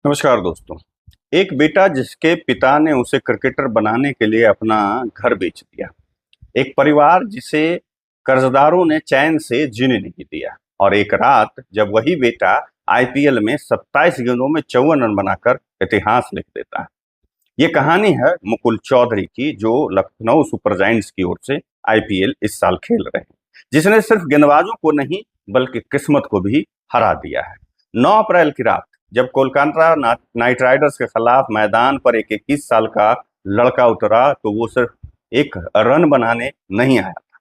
नमस्कार दोस्तों। एक बेटा जिसके पिता ने उसे क्रिकेटर बनाने के लिए अपना घर बेच दिया। एक परिवार जिसे कर्जदारों ने चैन से जीने नहीं दिया। और एक रात जब वही बेटा आईपीएल में 27 गेंदों में 54 रन बनाकर इतिहास लिख देता है। ये कहानी है मुकुल चौधरी की, जो लखनऊ सुपर जायंट्स की ओर से आईपीएल इस साल खेल रहे हैं, जिसने सिर्फ गेंदबाजों को नहीं बल्कि किस्मत को भी हरा दिया है। 9 अप्रैल की रात जब कोलकाता नाइट राइडर्स के खिलाफ मैदान पर एक 21 साल का लड़का उतरा, तो वो सिर्फ एक रन बनाने नहीं आया था।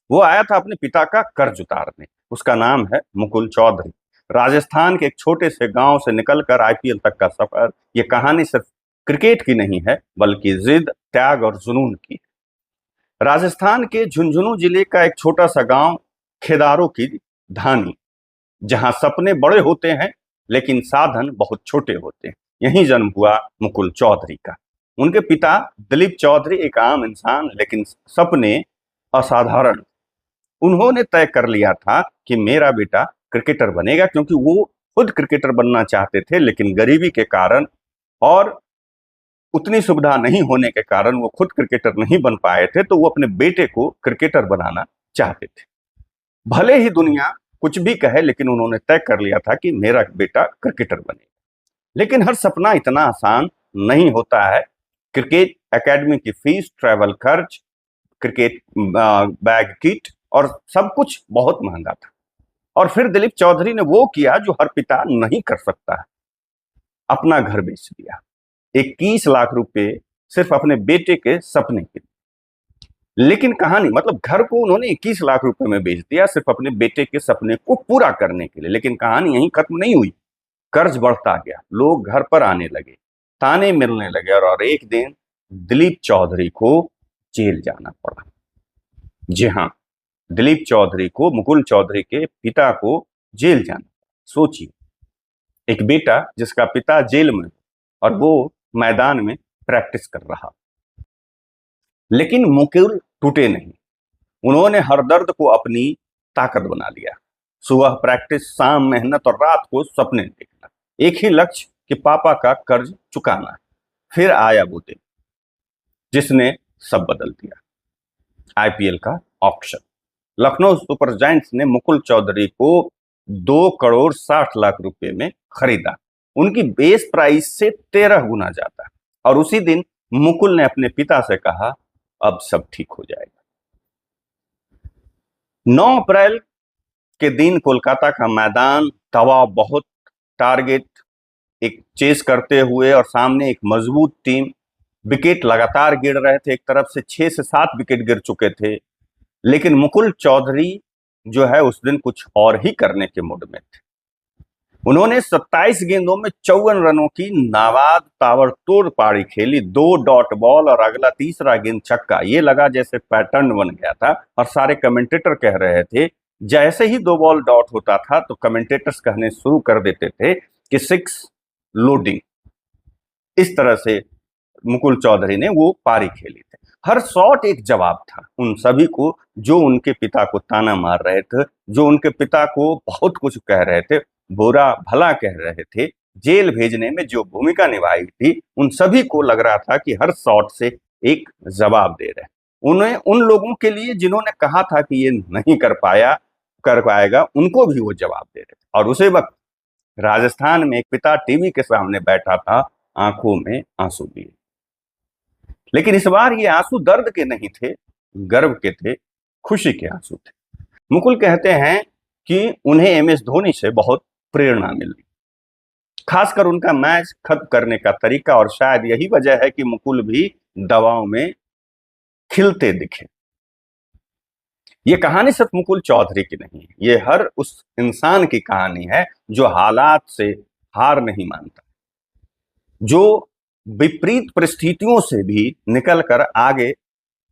वो आया था अपने पिता का कर्ज उतारने। उसका नाम है मुकुल चौधरी। राजस्थान के एक छोटे से गांव से निकलकर आईपीएल तक का सफर, ये कहानी सिर्फ क्रिकेट की नहीं है बल्कि जिद, त्याग और जुनून की। राजस्थान के झुंझुनू जिले का एक छोटा सा गांव खेदारों की धानी, जहां सपने बड़े होते हैं लेकिन साधन बहुत छोटे होते हैं, यहीं जन्म हुआ मुकुल चौधरी का। उनके पिता दिलीप चौधरी एक आम इंसान, लेकिन सपने असाधारण। उन्होंने तय कर लिया था कि मेरा बेटा क्रिकेटर बनेगा, क्योंकि वो खुद क्रिकेटर बनना चाहते थे, लेकिन गरीबी के कारण और उतनी सुविधा नहीं होने के कारण वो खुद क्रिकेटर नहीं बन पाए थे। तो वो अपने बेटे को क्रिकेटर बनाना चाहते थे। भले ही दुनिया कुछ भी कहे, लेकिन उन्होंने तय कर लिया था कि मेरा बेटा क्रिकेटर बनेगा। लेकिन हर सपना इतना आसान नहीं होता है। क्रिकेट एकेडमी की फीस, ट्रैवल खर्च, क्रिकेट बैग किट और सब कुछ बहुत महंगा था। और फिर दिलीप चौधरी ने वो किया जो हर पिता नहीं कर सकता है, अपना घर बेच दिया। 21 लाख रुपए सिर्फ अपने बेटे के सपने के लिए। लेकिन कहानी मतलब घर को उन्होंने 21 लाख रुपए में बेच दिया सिर्फ अपने बेटे के सपने को पूरा करने के लिए। लेकिन कहानी यहीं खत्म नहीं हुई। कर्ज बढ़ता गया, लोग घर पर आने लगे, ताने मिलने लगे और एक दिन दिलीप चौधरी को जेल जाना पड़ा। जी हाँ, दिलीप चौधरी को, मुकुल चौधरी के पिता को जेल जाना। सोचिए, एक बेटा जिसका पिता जेल में और वो मैदान में प्रैक्टिस कर रहा। लेकिन मुकुल टूटे नहीं। उन्होंने हर दर्द को अपनी ताकत बना लिया। सुबह प्रैक्टिस, शाम मेहनत और रात को सपने देखना। एक ही लक्ष्य कि पापा का कर्ज चुकाना। फिर आया वो दिन जिसने सब बदल दिया, आईपीएल का ऑक्शन। लखनऊ सुपर जायंट्स ने मुकुल चौधरी को 2 करोड़ 60 लाख रुपए में खरीदा। उनकी बेस प्राइस से 13 गुना ज्यादा। और उसी दिन मुकुल ने अपने पिता से कहा, अब सब ठीक हो जाएगा। 9 अप्रैल के दिन कोलकाता का मैदान, दबाव बहुत, टारगेट एक चेस करते हुए और सामने एक मजबूत टीम। विकेट लगातार गिर रहे थे। एक तरफ से 6 से 7 विकेट गिर चुके थे। लेकिन मुकुल चौधरी जो है उस दिन कुछ और ही करने के मूड में थे। उन्होंने 27 गेंदों में 54 रनों की नाबाद ताबड़तोड़ पारी खेली। 2 डॉट बॉल और अगला तीसरा गेंद छक्का। ये लगा जैसे पैटर्न बन गया था। और सारे कमेंटेटर कह रहे थे, जैसे ही 2 बॉल डॉट होता था तो कमेंटेटर्स कहने शुरू कर देते थे कि 6 लोडिंग। इस तरह से मुकुल चौधरी ने वो पारी खेली थी। हर शॉट एक जवाब था उन सभी को जो उनके पिता को ताना मार रहे थे, जो उनके पिता को बहुत कुछ कह रहे थे, बुरा भला कह रहे थे। जेल भेजने में जो भूमिका निभाई थी, उन सभी को लग रहा था कि हर शॉट से एक जवाब दे रहे। उन्हें, उन लोगों के लिए जिन्होंने कहा था कि ये नहीं कर पाएगा, उनको भी वो जवाब दे रहे। और उसी वक्त राजस्थान में एक पिता टीवी के सामने बैठा था, आंखों में आंसू लिए। लेकिन इस बार ये आंसू दर्द के नहीं थे, गर्व के थे, खुशी के आंसू थे। मुकुल कहते हैं कि उन्हें एमएस धोनी से बहुत प्रेरणा मिली, खासकर उनका मैच खत्म करने का तरीका। और शायद यही वजह है कि मुकुल भी दबाव में खिलते दिखे। ये कहानी सिर्फ मुकुल चौधरी की नहीं है, ये हर उस इंसान की कहानी है जो हालात से हार नहीं मानता, जो विपरीत परिस्थितियों से भी निकलकर आगे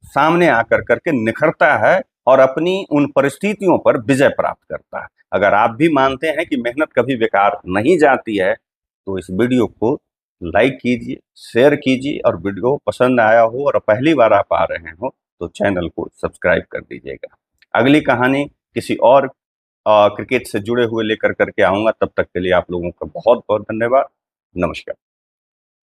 सामने आकर करके निखरता है और अपनी उन परिस्थितियों पर विजय प्राप्त करता है। अगर आप भी मानते हैं कि मेहनत कभी बेकार नहीं जाती है, तो इस वीडियो को लाइक कीजिए, शेयर कीजिए, और वीडियो पसंद आया हो और पहली बार आप आ रहे हो तो चैनल को सब्सक्राइब कर दीजिएगा। अगली कहानी किसी और क्रिकेट से जुड़े हुए लेकर करके आऊंगा। तब तक के लिए आप लोगों का बहुत बहुत धन्यवाद। नमस्कार।